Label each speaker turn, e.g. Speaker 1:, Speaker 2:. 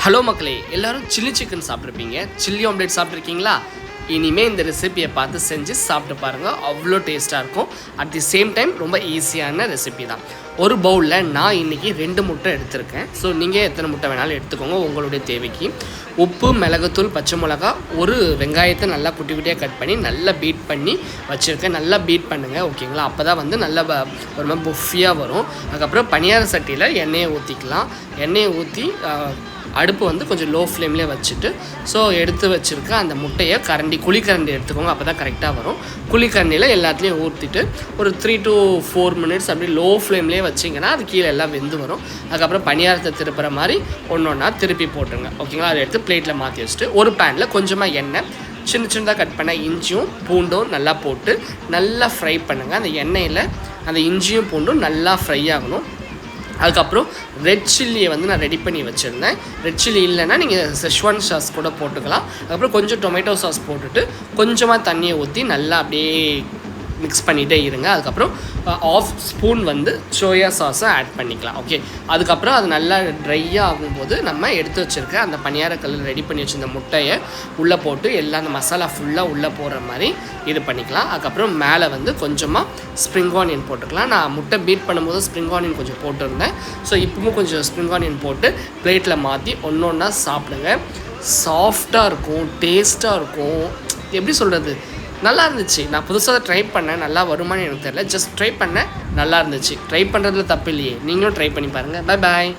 Speaker 1: Hello மக்களே, எல்லோரும் chilli chicken சாப்பிட்ருப்பீங்க, chilli omelette சாப்பிட்ருக்கீங்களா? இனிமேல் இந்த ரெசிபியை பார்த்து செஞ்சு சாப்பிட்டு பாருங்கள். அவ்வளோ டேஸ்ட்டாக இருக்கும். அட் தி சேம் டைம் ரொம்ப ஈஸியான ரெசிபி தான். ஒரு பவுலில் நான் இன்றைக்கி 2 முட்டை எடுத்திருக்கேன். ஸோ நீங்கள் எத்தனை முட்டை வேணாலும் எடுத்துக்கோங்க உங்களுடைய தேவைக்கு. உப்பு, மிளகுத்தூள், பச்சை மிளகா, ஒரு வெங்காயத்தை நல்லா குட்டி குட்டியாக கட் பண்ணி நல்லா பீட் பண்ணி வச்சுருக்கேன். நல்லா பீட் பண்ணுங்கள், ஓகேங்களா? அப்போ தான் வந்து நல்லா ஒரு மாதிரி புஃபியாக வரும். அதுக்கப்புறம் பனியார சட்டியில் எண்ணெயை ஊற்றிக்கலாம். எண்ணெயை ஊற்றி அடுப்பு வந்து கொஞ்சம் லோ ஃப்ளேம்லேயே வச்சுட்டு ஸோ எடுத்து வச்சுருக்க அந்த முட்டையை குழிக்கரண்டி எடுத்துக்கோங்க. அப்போ தான் கரெக்டாக வரும். குழிக்கரண்டியில் எல்லாத்துலேயும் ஊற்றிட்டு ஒரு 3 to 4 minutes அப்படி லோ ஃப்ளேம்லேயே வச்சிங்கன்னா அது கீழே எல்லாம் வெந்து வரும். அதுக்கப்புறம் பனியாரத்தை திருப்புற மாதிரி ஒன்றா திருப்பி போட்டுருங்க, ஓகேங்களா? அதை எடுத்து பிளேட்டில் மாற்றி வச்சுட்டு ஒரு பேனில் கொஞ்சமாக எண்ணெய், சின்னதாக கட் பண்ண இஞ்சியும் பூண்டும் நல்லா போட்டு நல்லா ஃப்ரை பண்ணுங்கள். அந்த எண்ணெயில் அந்த இஞ்சியும் பூண்டும் நல்லா ஃப்ரை ஆகணும். அதுக்கப்புறம் ரெட் சில்லியை வந்து நான் ரெடி பண்ணி வச்சுருந்தேன். ரெட் சில்லி இல்லைன்னா நீங்கள் செஷ்வான் சாஸ் கூட போட்டுக்கலாம். அதுக்கப்புறம் கொஞ்சம் டொமேட்டோ சாஸ் போட்டுட்டு கொஞ்சமாக தண்ணியை ஊற்றி நல்லா அப்படியே மிக்ஸ் பண்ணிகிட்டே இருங்க. அதுக்கப்புறம் 1/2 ஸ்பூன் வந்து சோயா சாஸை ஆட் பண்ணிக்கலாம், ஓகே? அதுக்கப்புறம் அது நல்லா ட்ரையாக ஆகும்போது நம்ம எடுத்து வச்சுருக்க அந்த பனியாரக்கல்லில் ரெடி பண்ணி வச்சுருந்த முட்டையை உள்ளே போட்டு எல்லாம் அந்த மசாலா ஃபுல்லாக உள்ளே போடுற மாதிரி இது பண்ணிக்கலாம். அதுக்கப்புறம் மேலே வந்து கொஞ்சமாக ஸ்ப்ரிங் ஆனியன் போட்டுக்கலாம். நான் முட்டை பீட் பண்ணும்போது ஸ்ப்ரிங் ஆனியன் கொஞ்சம் போட்டிருந்தேன். ஸோ இப்பவும் கொஞ்சம் ஸ்ப்ரிங் ஆனியன் போட்டு பிளேட்டில் மாற்றி ஒன்றா சாப்பிடுங்க. சாஃப்டாக இருக்கும், டேஸ்ட்டாக இருக்கும். எப்படி சொல்கிறது, நல்லா இருந்துச்சு. நான் புதுசாக ட்ரை பண்ணேன். நல்லா வருமானு எனக்கு தெரியல. ஜஸ்ட் ட்ரை பண்ணேன், நல்லா இருந்துச்சு. ட்ரை பண்ணுறதுல தப்பு இல்லையே. நீங்களும் ட்ரை பண்ணி பாருங்கள். Bye bye.